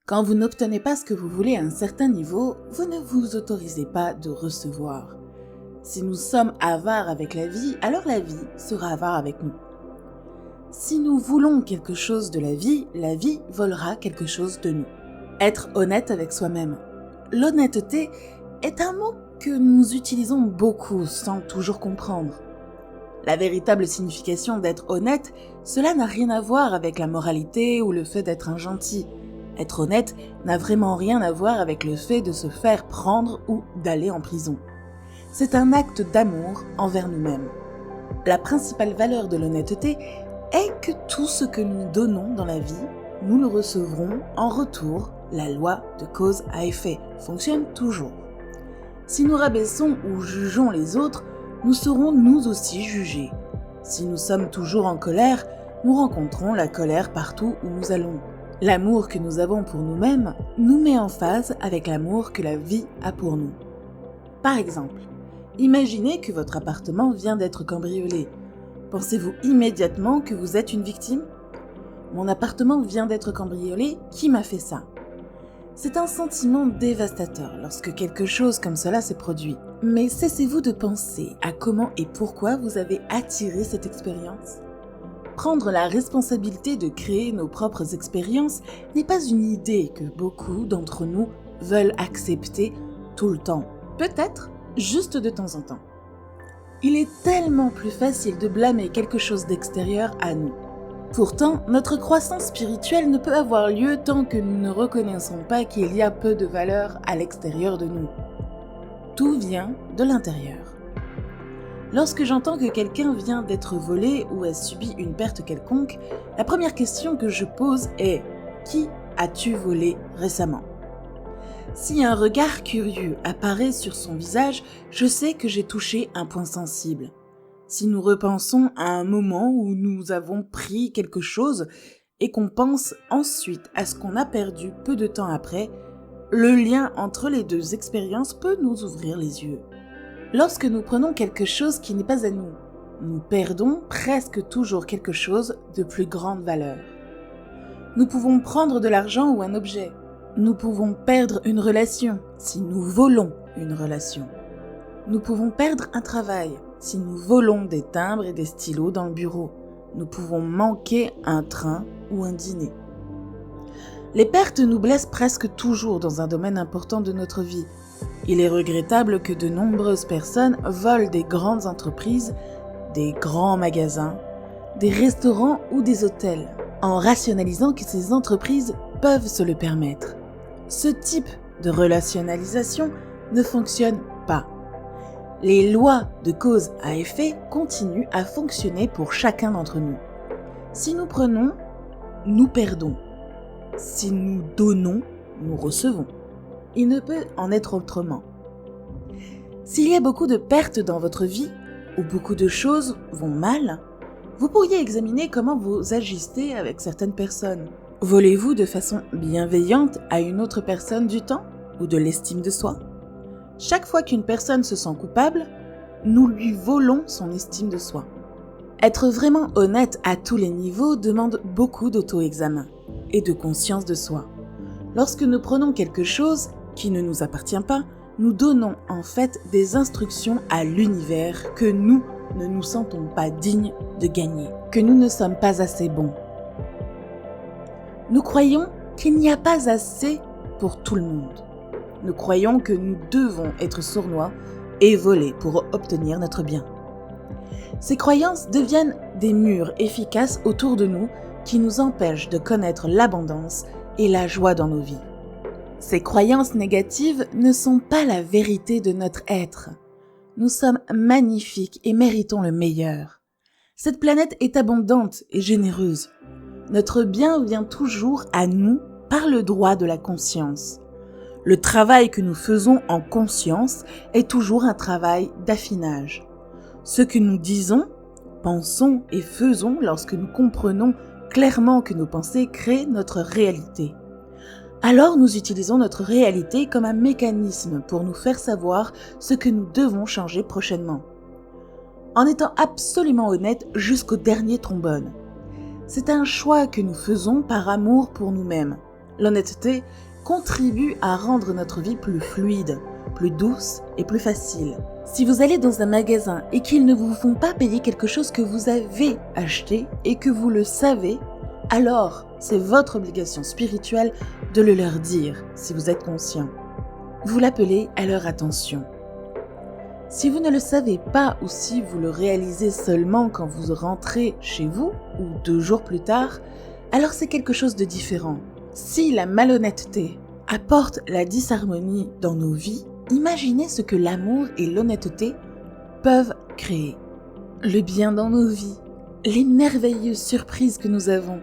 Quand vous n'obtenez pas ce que vous voulez à un certain niveau, vous ne vous autorisez pas de recevoir. Si nous sommes avares avec la vie, alors la vie sera avare avec nous. Si nous voulons quelque chose de la vie volera quelque chose de nous. Être honnête avec soi-même. L'honnêteté est un mot que nous utilisons beaucoup sans toujours comprendre. La véritable signification d'être honnête, cela n'a rien à voir avec la moralité ou le fait d'être un gentil. Être honnête n'a vraiment rien à voir avec le fait de se faire prendre ou d'aller en prison. C'est un acte d'amour envers nous-mêmes. La principale valeur de l'honnêteté est que tout ce que nous donnons dans la vie, nous le recevrons en retour. La loi de cause à effet fonctionne toujours. Si nous rabaissons ou jugeons les autres, nous serons nous aussi jugés. Si nous sommes toujours en colère, nous rencontrons la colère partout où nous allons. L'amour que nous avons pour nous-mêmes nous met en phase avec l'amour que la vie a pour nous. Par exemple, imaginez que votre appartement vient d'être cambriolé. Pensez-vous immédiatement que vous êtes une victime ? Mon appartement vient d'être cambriolé, qui m'a fait ça ? C'est un sentiment dévastateur lorsque quelque chose comme cela s'est produit. Mais cessez-vous de penser à comment et pourquoi vous avez attiré cette expérience ? Prendre la responsabilité de créer nos propres expériences n'est pas une idée que beaucoup d'entre nous veulent accepter tout le temps. Peut-être juste de temps en temps. Il est tellement plus facile de blâmer quelque chose d'extérieur à nous. Pourtant, notre croissance spirituelle ne peut avoir lieu tant que nous ne reconnaissons pas qu'il y a peu de valeur à l'extérieur de nous. Tout vient de l'intérieur. Lorsque j'entends que quelqu'un vient d'être volé ou a subi une perte quelconque, la première question que je pose est « Qui as-tu volé récemment ?» Si un regard curieux apparaît sur son visage, je sais que j'ai touché un point sensible. Si nous repensons à un moment où nous avons pris quelque chose et qu'on pense ensuite à ce qu'on a perdu peu de temps après, le lien entre les deux expériences peut nous ouvrir les yeux. Lorsque nous prenons quelque chose qui n'est pas à nous, nous perdons presque toujours quelque chose de plus grande valeur. Nous pouvons prendre de l'argent ou un objet. Nous pouvons perdre une relation si nous volons une relation. Nous pouvons perdre un travail si nous volons des timbres et des stylos dans le bureau. Nous pouvons manquer un train ou un dîner. Les pertes nous blessent presque toujours dans un domaine important de notre vie. Il est regrettable que de nombreuses personnes volent des grandes entreprises, des grands magasins, des restaurants ou des hôtels, en rationalisant que ces entreprises peuvent se le permettre. Ce type de relationnalisation ne fonctionne pas. Les lois de cause à effet continuent à fonctionner pour chacun d'entre nous. Si nous prenons, nous perdons. Si nous donnons, nous recevons. Il ne peut en être autrement. S'il y a beaucoup de pertes dans votre vie, ou beaucoup de choses vont mal, vous pourriez examiner comment vous agissez avec certaines personnes. Volez-vous de façon bienveillante à une autre personne du temps ou de l'estime de soi ? Chaque fois qu'une personne se sent coupable, nous lui volons son estime de soi. Être vraiment honnête à tous les niveaux demande beaucoup d'auto-examen et de conscience de soi. Lorsque nous prenons quelque chose qui ne nous appartient pas, nous donnons en fait des instructions à l'univers que nous ne nous sentons pas dignes de gagner, que nous ne sommes pas assez bons. Nous croyons qu'il n'y a pas assez pour tout le monde. Nous croyons que nous devons être sournois et voler pour obtenir notre bien. Ces croyances deviennent des murs efficaces autour de nous qui nous empêchent de connaître l'abondance et la joie dans nos vies. Ces croyances négatives ne sont pas la vérité de notre être. Nous sommes magnifiques et méritons le meilleur. Cette planète est abondante et généreuse. Notre bien vient toujours à nous par le droit de la conscience. Le travail que nous faisons en conscience est toujours un travail d'affinage. Ce que nous disons, pensons et faisons lorsque nous comprenons clairement que nos pensées créent notre réalité. Alors nous utilisons notre réalité comme un mécanisme pour nous faire savoir ce que nous devons changer prochainement. En étant absolument honnête jusqu'au dernier trombone. C'est un choix que nous faisons par amour pour nous-mêmes. L'honnêteté contribue à rendre notre vie plus fluide, plus douce et plus facile. Si vous allez dans un magasin et qu'ils ne vous font pas payer quelque chose que vous avez acheté et que vous le savez, alors c'est votre obligation spirituelle de le leur dire si vous êtes conscient. Vous l'appelez à leur attention. Si vous ne le savez pas ou si vous le réalisez seulement quand vous rentrez chez vous ou 2 jours plus tard, alors c'est quelque chose de différent. Si la malhonnêteté apporte la disharmonie dans nos vies, imaginez ce que l'amour et l'honnêteté peuvent créer. Le bien dans nos vies, les merveilleuses surprises que nous avons,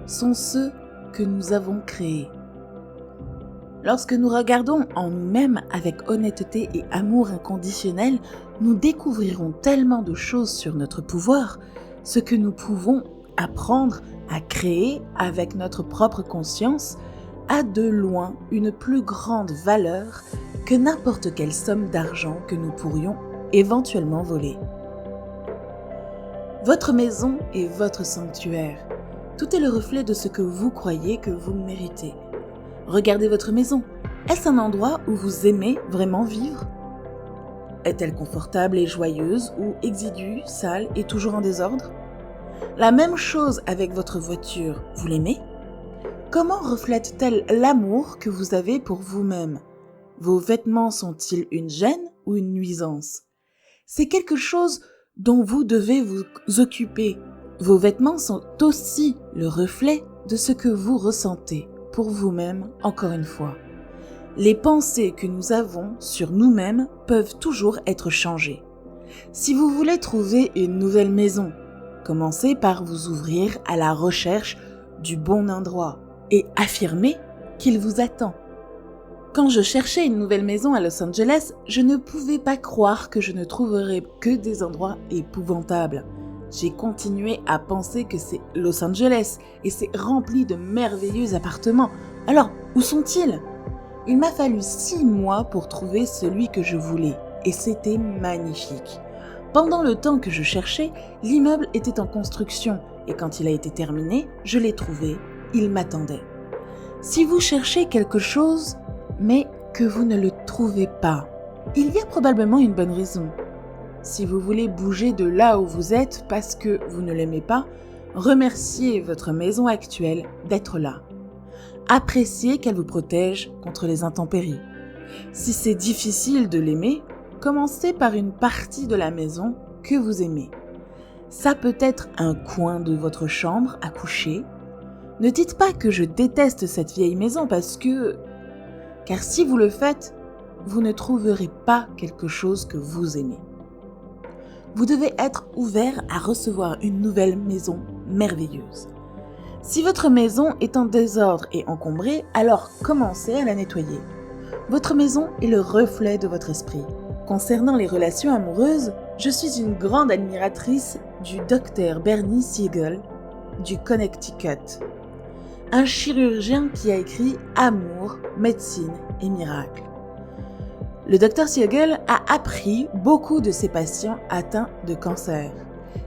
sont ceux que nous avons créés. Lorsque nous regardons en nous-mêmes avec honnêteté et amour inconditionnel, nous découvrirons tellement de choses sur notre pouvoir, ce que nous pouvons apprendre à créer avec notre propre conscience a de loin une plus grande valeur que n'importe quelle somme d'argent que nous pourrions éventuellement voler. Votre maison est votre sanctuaire. Tout est le reflet de ce que vous croyez que vous méritez. Regardez votre maison. Est-ce un endroit où vous aimez vraiment vivre? Est-elle confortable et joyeuse ou exiguë, sale et toujours en désordre? La même chose avec votre voiture. Vous l'aimez? Comment reflète-t-elle l'amour que vous avez pour vous-même? Vos vêtements sont-ils une gêne ou une nuisance? C'est quelque chose dont vous devez vous occuper. Vos vêtements sont aussi le reflet de ce que vous ressentez pour vous-même, encore une fois. Les pensées que nous avons sur nous-mêmes peuvent toujours être changées. Si vous voulez trouver une nouvelle maison, commencez par vous ouvrir à la recherche du bon endroit et affirmez qu'il vous attend. Quand je cherchais une nouvelle maison à Los Angeles, je ne pouvais pas croire que je ne trouverais que des endroits épouvantables. J'ai continué à penser que c'est Los Angeles et c'est rempli de merveilleux appartements. Alors, où sont-ils? Il m'a fallu 6 mois pour trouver celui que je voulais et c'était magnifique. Pendant le temps que je cherchais, l'immeuble était en construction et quand il a été terminé, je l'ai trouvé, il m'attendait. Si vous cherchez quelque chose, mais que vous ne le trouvez pas, il y a probablement une bonne raison. Si vous voulez bouger de là où vous êtes parce que vous ne l'aimez pas, remerciez votre maison actuelle d'être là. Appréciez qu'elle vous protège contre les intempéries. Si c'est difficile de l'aimer, commencez par une partie de la maison que vous aimez. Ça peut être un coin de votre chambre à coucher. Ne dites pas que je déteste cette vieille maison car si vous le faites, vous ne trouverez pas quelque chose que vous aimez. Vous devez être ouvert à recevoir une nouvelle maison merveilleuse. Si votre maison est en désordre et encombrée, alors commencez à la nettoyer. Votre maison est le reflet de votre esprit. Concernant les relations amoureuses, je suis une grande admiratrice du docteur Bernie Siegel du Connecticut, un chirurgien qui a écrit Amour, médecine et miracles. Le Dr Siegel a appris beaucoup de ses patients atteints de cancer.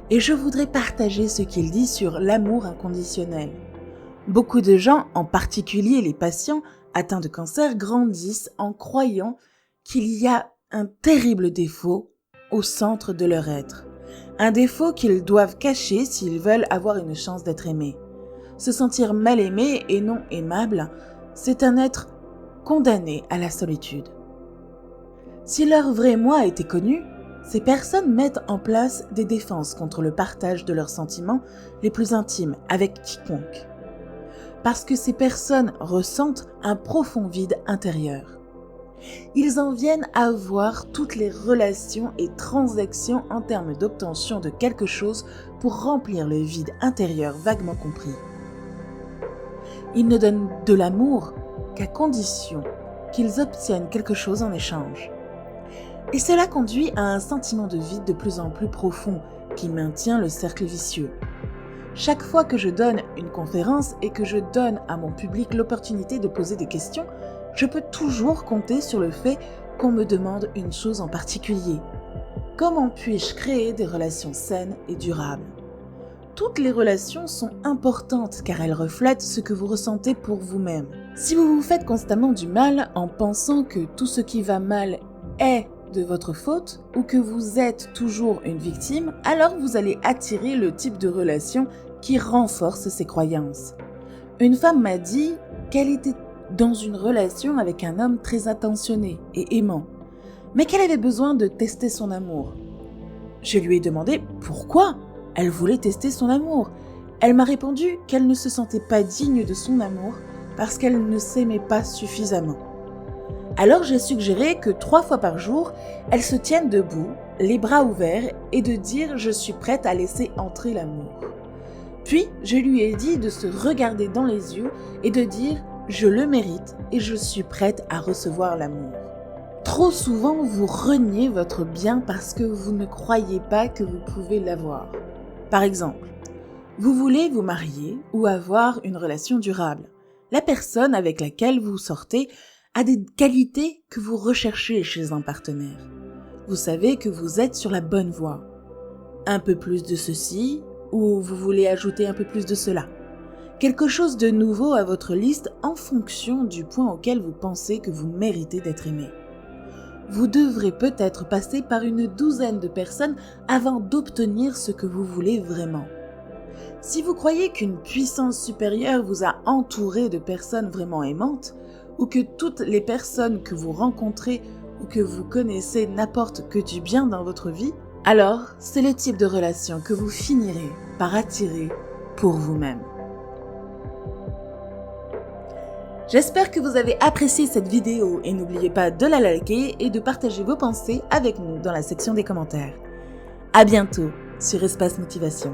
Et je voudrais partager ce qu'il dit sur l'amour inconditionnel. Beaucoup de gens, en particulier les patients atteints de cancer, grandissent en croyant qu'il y a un terrible défaut au centre de leur être. Un défaut qu'ils doivent cacher s'ils veulent avoir une chance d'être aimés. Se sentir mal aimé et non aimable, c'est un être condamné à la solitude. Si leur vrai moi était connu, ces personnes mettent en place des défenses contre le partage de leurs sentiments les plus intimes avec quiconque. Parce que ces personnes ressentent un profond vide intérieur. Ils en viennent à voir toutes les relations et transactions en termes d'obtention de quelque chose pour remplir le vide intérieur vaguement compris. Ils ne donnent de l'amour qu'à condition qu'ils obtiennent quelque chose en échange. Et cela conduit à un sentiment de vide de plus en plus profond qui maintient le cercle vicieux. Chaque fois que je donne une conférence et que je donne à mon public l'opportunité de poser des questions, je peux toujours compter sur le fait qu'on me demande une chose en particulier. Comment puis-je créer des relations saines et durables? toutes les relations sont importantes car elles reflètent ce que vous ressentez pour vous-même. Si vous vous faites constamment du mal en pensant que tout ce qui va mal est de votre faute ou que vous êtes toujours une victime, alors vous allez attirer le type de relation qui renforce ces croyances. Une femme m'a dit qu'elle était dans une relation avec un homme très attentionné et aimant, mais qu'elle avait besoin de tester son amour. Je lui ai demandé pourquoi elle voulait tester son amour. Elle m'a répondu qu'elle ne se sentait pas digne de son amour parce qu'elle ne s'aimait pas suffisamment. Alors j'ai suggéré que 3 fois par jour, elle se tienne debout, les bras ouverts, et de dire « je suis prête à laisser entrer l'amour ». Puis je lui ai dit de se regarder dans les yeux et de dire « je le mérite et je suis prête à recevoir l'amour ». Trop souvent, vous reniez votre bien parce que vous ne croyez pas que vous pouvez l'avoir. Par exemple, vous voulez vous marier ou avoir une relation durable. La personne avec laquelle vous sortez a des qualités que vous recherchez chez un partenaire. Vous savez que vous êtes sur la bonne voie. Un peu plus de ceci ou vous voulez ajouter un peu plus de cela. Quelque chose de nouveau à votre liste en fonction du point auquel vous pensez que vous méritez d'être aimé. Vous devrez peut-être passer par une douzaine de personnes avant d'obtenir ce que vous voulez vraiment. Si vous croyez qu'une puissance supérieure vous a entouré de personnes vraiment aimantes, ou que toutes les personnes que vous rencontrez ou que vous connaissez n'apportent que du bien dans votre vie, alors c'est le type de relation que vous finirez par attirer pour vous-même. J'espère que vous avez apprécié cette vidéo et n'oubliez pas de la liker et de partager vos pensées avec nous dans la section des commentaires. À bientôt sur Espace Motivation.